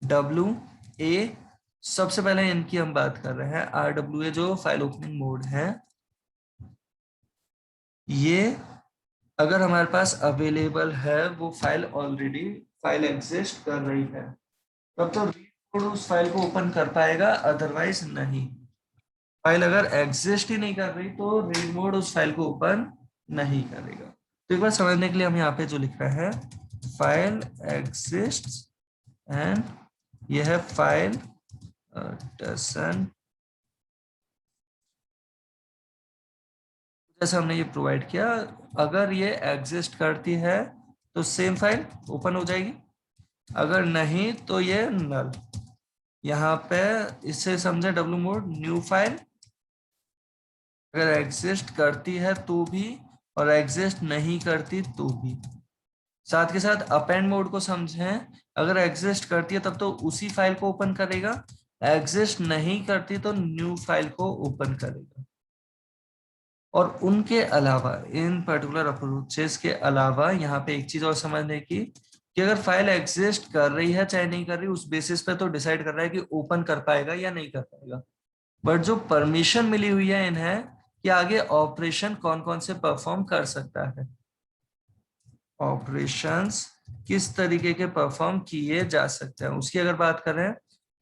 डब्ल्यू ए। सबसे पहले इनकी हम बात कर रहे हैं। आर डब्ल्यू ए जो फाइल ओपनिंग मोड है, ये अगर हमारे पास अवेलेबल है, वो फाइल ऑलरेडी फाइल एग्जिस्ट कर रही है, तब तो रीड मोड उस फाइल को ओपन कर पाएगा, अदरवाइज नहीं। फाइल अगर एग्जिस्ट ही नहीं कर रही तो रीड मोड उस फाइल को ओपन नहीं करेगा। तो एक बार समझने के लिए हम यहाँ पे जो लिख रहे हैं, फाइल एग्जिस्ट, एंड यह है फाइल डजंट, जैसे हमने ये प्रोवाइड किया, अगर ये एग्जिस्ट करती है तो सेम फाइल ओपन हो जाएगी, अगर नहीं तो ये नल। यहाँ पे इससे समझे डब्ल्यू मोड न्यू फाइल, अगर एग्जिस्ट करती है तो भी, और एग्जिस्ट नहीं करती तो भी। साथ के साथ अपेंड मोड को समझें, अगर एग्जिस्ट करती है तब तो उसी फाइल को ओपन करेगा, एग्जिस्ट नहीं करती तो न्यू फाइल को ओपन करेगा। और उनके अलावा, इन पर्टिकुलर अप्रोचेस के अलावा, यहाँ पे एक चीज और समझने की कि अगर फाइल एग्जिस्ट कर रही है चाहे नहीं कर रही, उस बेसिस पे तो डिसाइड कर रहा है कि ओपन कर पाएगा या नहीं कर पाएगा। बट जो परमिशन मिली हुई है इन्हें कि आगे ऑपरेशन कौन कौन से परफॉर्म कर सकता है, ऑपरेशंस किस तरीके के परफॉर्म किए जा सकते हैं, उसकी अगर बात करें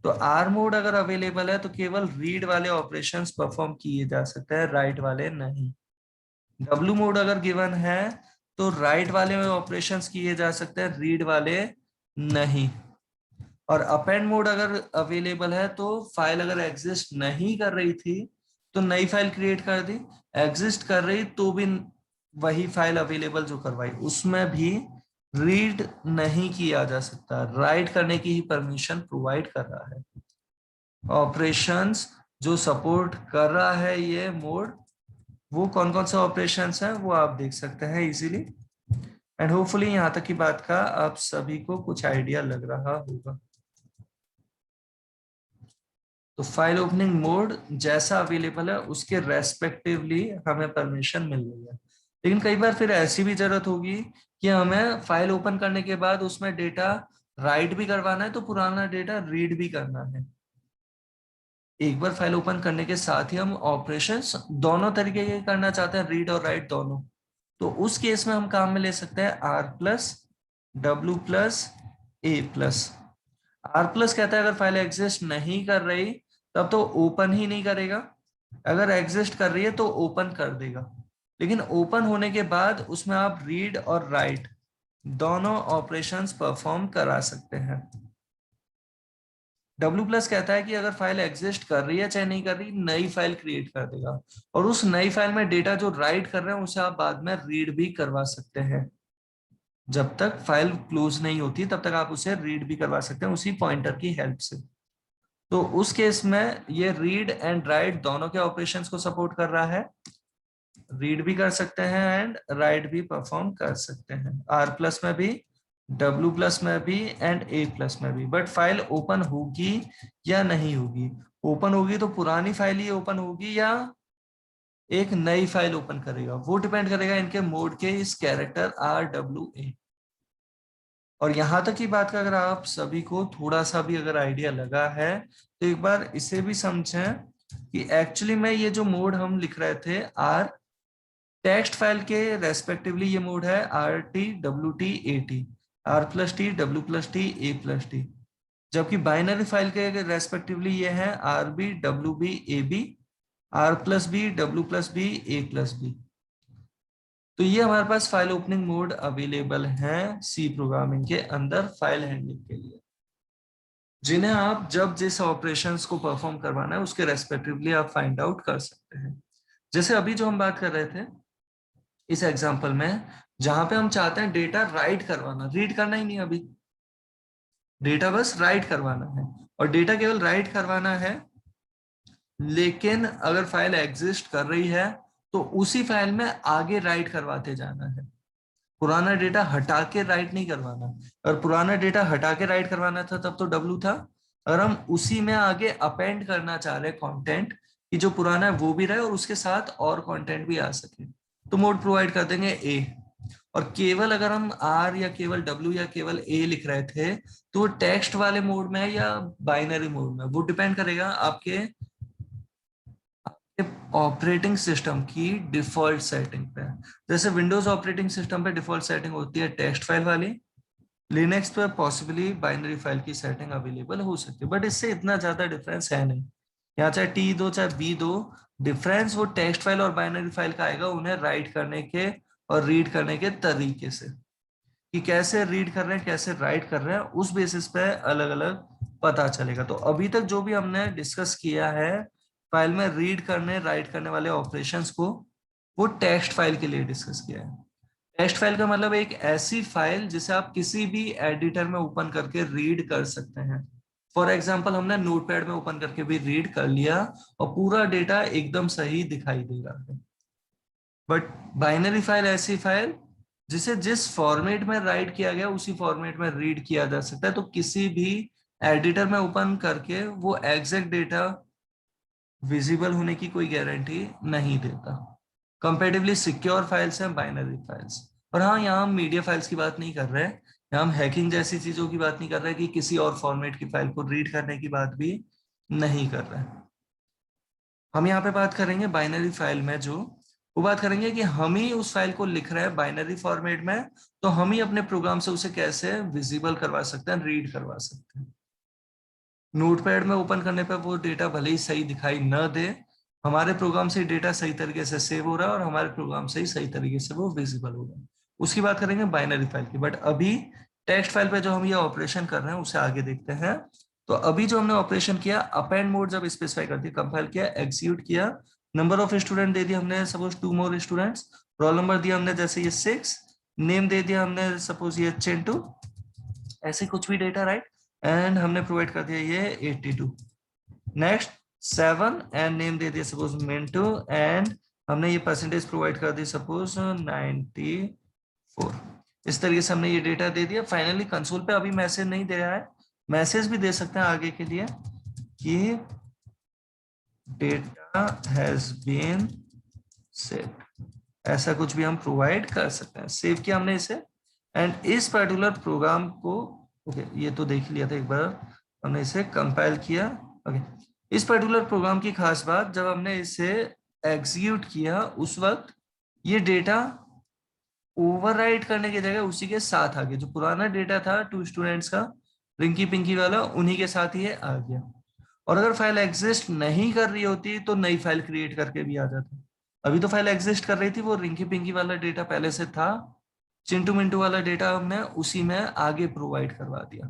तो आर मोड अगर अवेलेबल है तो केवल रीड वाले ऑपरेशंस परफॉर्म किए जा सकते हैं, राइट वाले नहीं। डब्ल्यू मोड अगर गिवन है तो राइट वाले ऑपरेशंस किए जा सकते हैं, रीड वाले नहीं। और अपेंड मोड अगर अवेलेबल है तो फाइल अगर एग्जिस्ट नहीं कर रही थी तो नई फाइल क्रिएट कर दी, एग्जिस्ट कर रही तो भी वही फाइल अवेलेबल जो करवाई उसमें भी रीड नहीं किया जा सकता, राइट करने की ही परमिशन प्रोवाइड कर रहा है। ऑपरेशंस जो सपोर्ट कर रहा है ये मोड, वो कौन कौन से ऑपरेशंस हैं वो आप देख सकते हैं इजीली। एंड होपफुली यहाँ तक की बात का आप सभी को कुछ आइडिया लग रहा होगा। तो फाइल ओपनिंग मोड जैसा अवेलेबल है उसके रेस्पेक्टिवली हमें परमिशन मिल रही है। लेकिन कई बार फिर ऐसी भी जरूरत होगी कि हमें फाइल ओपन करने के बाद उसमें डेटा राइट भी करवाना है तो पुराना डेटा रीड भी करना है। एक बार फाइल ओपन करने के साथ ही हम ऑपरेशंस दोनों तरीके के करना चाहते हैं, रीड और राइट दोनों, तो उस केस में हम काम में ले सकते हैं आर प्लस डब्ल्यू plus a plus. R plus कहता है अगर फाइल एग्जिस्ट नहीं कर रही तब तो ओपन ही नहीं करेगा, अगर एग्जिस्ट कर रही है तो ओपन कर देगा। लेकिन ओपन होने के बाद उसमें आप रीड और राइट दोनों ऑपरेशंस परफॉर्म करा सकते हैं। डब्ल्यू प्लस कहता है कि अगर फाइल एग्जिस्ट कर रही है चाहे नहीं कर रही, नई फाइल क्रिएट कर देगा और उस नई फाइल में डेटा जो राइट कर रहे हैं उसे आप बाद में रीड भी करवा सकते हैं। जब तक फाइल क्लोज नहीं होती तब तक आप उसे रीड भी करवा सकते हैं उसी पॉइंटर की हेल्प से। तो उस केस में ये रीड एंड राइट दोनों के ऑपरेशंस को सपोर्ट कर रहा है, रीड भी कर सकते हैं एंड राइट भी परफॉर्म कर सकते हैं, आर प्लस में भी, डब्ल्यू प्लस में भी एंड ए प्लस में भी। बट फाइल ओपन होगी या नहीं होगी, ओपन होगी तो पुरानी फाइल ही ओपन होगी या एक नई फाइल ओपन करेगा, वो डिपेंड करेगा इनके मोड के इस कैरेक्टर आर डब्ल्यू ए। और यहां तक की बात का अगर आप सभी को थोड़ा सा भी अगर आइडिया लगा है तो एक बार इसे भी समझें कि एक्चुअली में ये जो मोड हम लिख रहे थे आर टेक्स्ट फाइल के रेस्पेक्टिवली ये मोड है R T W T A T, are plus T W plus T A plus T. जबकि बाइनरी फाइल के रेस्पेक्टिवली ये है R B W B A B, are plus B W plus B A plus B. तो ये हमारे पास फाइल ओपनिंग मोड अवेलेबल है सी प्रोग्रामिंग के अंदर फाइल हैंडलिंग के लिए, जिन्हें आप जब जिस ऑपरेशंस को परफॉर्म करवाना है उसके रेस्पेक्टिवली आप फाइंड आउट कर सकते हैं। जैसे अभी जो हम बात कर रहे थे इस एग्जांपल में, जहां पे हम चाहते हैं डेटा राइट करवाना, रीड करना ही नहीं, अभी डेटा बस राइट करवाना है और डेटा केवल राइट करवाना है। लेकिन अगर फाइल एग्जिस्ट कर रही है तो उसी फाइल में आगे राइट करवाते जाना है, पुराना डेटा हटा के राइट नहीं करवाना। अगर पुराना डेटा हटा के राइट करवाना था तब तो डब्ल्यू था, अगर हम उसी में आगे अपेंड करना चाह रहे कंटेंट कि जो पुराना है वो भी रहे और उसके साथ और कंटेंट भी आ सके, तो मोड प्रोवाइड कर देंगे ए। और केवल अगर हम आर या केवल डब्ल्यू या केवल ए लिख रहे थे तो वो टेक्स्ट वाले मोड में है या बाइनरी मोड में, वो डिपेंड करेगा आपके ऑपरेटिंग सिस्टम की डिफॉल्ट सेटिंग पे। जैसे विंडोज ऑपरेटिंग सिस्टम पे डिफॉल्ट सेटिंग होती है टेक्स्ट फाइल वाली, लिनक्स पे पॉसिबली बाइनरी फाइल की सेटिंग अवेलेबल हो सकती है, बट इससे इतना ज्यादा डिफरेंस है नहीं। यहाँ चाहे टी दो चाहे बी दो, डिफरेंस वो टेक्स्ट फाइल और बाइनरी फाइल का आएगा उन्हें राइट करने के और रीड करने के तरीके से, कि कैसे रीड कर रहे हैं कैसे राइट कर रहे हैं, उस बेसिस पे अलग अलग पता चलेगा। तो अभी तक जो भी हमने डिस्कस किया है फाइल में रीड करने राइट करने वाले ऑपरेशंस को, वो टेक्स्ट फाइल के लिए डिस्कस किया है। टेक्स्ट फाइल का मतलब एक ऐसी फाइल जिसे आप किसी भी एडिटर में ओपन करके रीड कर सकते हैं। फॉर एग्जाम्पल हमने नोटपैड में ओपन करके भी रीड कर लिया और पूरा डेटा एकदम सही दिखाई दे रहा है। बट बाइनरी फाइल ऐसी फाइल जिसे जिस फॉर्मेट में राइट किया गया उसी फॉर्मेट में रीड किया जा सकता है, तो किसी भी एडिटर में ओपन करके वो एग्जैक्ट डेटा विजिबल होने की कोई गारंटी नहीं देता। कंपेटिवली सिक्योर फाइल्स हैं बाइनरी फाइल्स। और हाँ, यहाँ हम मीडिया फाइल्स की बात नहीं कर रहे हैं, यहाँ हम हैकिंग जैसी चीजों की बात नहीं कर रहे हैं कि किसी और फॉर्मेट की फाइल को रीड करने की बात भी नहीं कर रहे हैं। हम यहाँ पे बात करेंगे बाइनरी फाइल में जो वो बात करेंगे कि हम ही उस फाइल को लिख रहे हैं बाइनरी फॉर्मेट में, तो हम ही अपने प्रोग्राम से उसे कैसे विजिबल करवा सकते हैं, रीड करवा सकते हैं। नोटपैड में ओपन करने पर वो डेटा भले ही सही दिखाई न दे, हमारे प्रोग्राम से डेटा सही तरीके से सेव हो रहा है और हमारे प्रोग्राम से ही सही तरीके से वो विजिबल हो रहा है। उसकी बात करेंगे बाइनरी फाइल की, बट अभी टेक्स्ट फाइल पे जो हम ये ऑपरेशन कर रहे हैं उसे आगे देखते हैं। तो अभी जो हमने ऑपरेशन किया, अपेंड मोड जब स्पेसिफाई कर दिया, कंपाइल किया, एग्जीक्यूट किया, नंबर ऑफ स्टूडेंट दे दिया हमने suppose 2 more students, roll number दिया हमने जैसे ये 6, नेम दे दिया हमने सपोज ये चिंटू, ऐसे कुछ भी डेटा राइट, एंड हमने प्रोवाइड कर दिया ये 82। नेक्स्ट 7 एंड नेम दे दिया सपोज मिंटू, एंड हमने ये परसेंटेज प्रोवाइड कर दी सपोज 94। इस तरीके से हमने ये डेटा दे दिया। फाइनली कंसोल पे अभी मैसेज नहीं दे रहा है, मैसेज भी दे सकते हैं आगे के लिए कि डेटा हैज बीन सेव, ऐसा कुछ भी हम प्रोवाइड कर सकते हैं। सेव किया हमने इसे, एंड इस पर्टिकुलर प्रोग्राम को ओके ये तो देख लिया था एक बार, हमने इसे कंपाइल किया। ओके इस पर्टिकुलर प्रोग्राम की खास बात, जब हमने इसे एग्जीक्यूट किया उस वक्त ये डेटा ओवरराइट करने की जगह उसी के साथ आ गया, जो पुराना डेटा था 2 स्टूडेंट्स का रिंकी पिंकी वाला, उन्हीं के साथ ही आ गया। और अगर फाइल एग्जिस्ट नहीं कर रही होती तो नई फाइल क्रिएट करके भी आ जाता। अभी तो फाइल एग्जिस्ट कर रही थी, वो रिंकी पिंकी वाला डेटा पहले से था, चिंटू मिंटू वाला डेटा हमने उसी में आगे प्रोवाइड करवा दिया।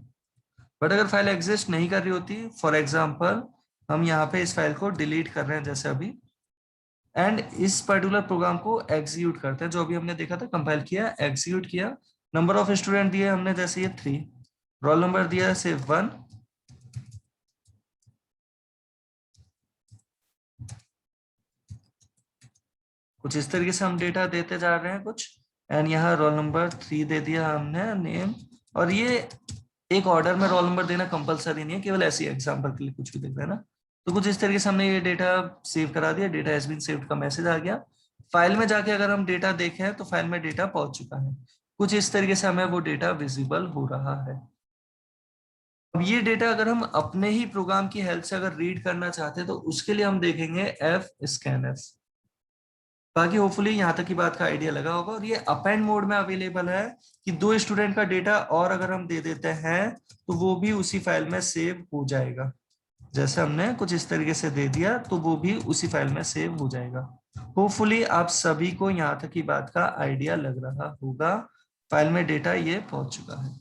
बट अगर फाइल एग्जिस्ट नहीं कर रही होती, फॉर एग्जाम्पल हम यहाँ पे इस फाइल को डिलीट कर रहे हैं जैसे अभी, एंड इस पर्टिकुलर प्रोग्राम को एग्जीक्यूट करते हैं जो अभी हमने देखा था, कंपाइल किया, एग्जीक्यूट किया, नंबर ऑफ स्टूडेंट दिए हमने जैसे ये 3, रोल नंबर दिया से 1, कुछ इस तरीके से हम डेटा देते जा रहे हैं कुछ, एंड यहाँ रोल नंबर 3 दे दिया हमने, नेम, और ये एक ऑर्डर में रोल नंबर देना कंपलसरी नहीं है, केवल ऐसी एग्जांपल के लिए कुछ भी देख रहे हैं ना। तो कुछ इस तरीके से हमने ये डेटा सेव करा दिया, डेटा हैज बीन सेव्ड का मैसेज आ गया। फाइल में जाके अगर हम डेटा देखें तो फाइल में डेटा पहुंच चुका है, कुछ इस तरीके से हमें वो डेटा विजिबल हो रहा है। अब ये डेटा अगर हम अपने ही प्रोग्राम की हेल्प से अगर रीड करना चाहते हैं तो उसके लिए हम देखेंगे fscanf। बाकी होपफुली यहाँ तक की बात का आइडिया लगा होगा। और ये अपेंड मोड में अवेलेबल है कि 2 स्टूडेंट का डेटा और अगर हम दे देते हैं तो वो भी उसी फाइल में सेव हो जाएगा। जैसे हमने कुछ इस तरीके से दे दिया तो वो भी उसी फाइल में सेव हो जाएगा। होपफुली आप सभी को यहाँ तक की बात का आइडिया लग रहा होगा। फाइल में डेटा ये पहुंच चुका है।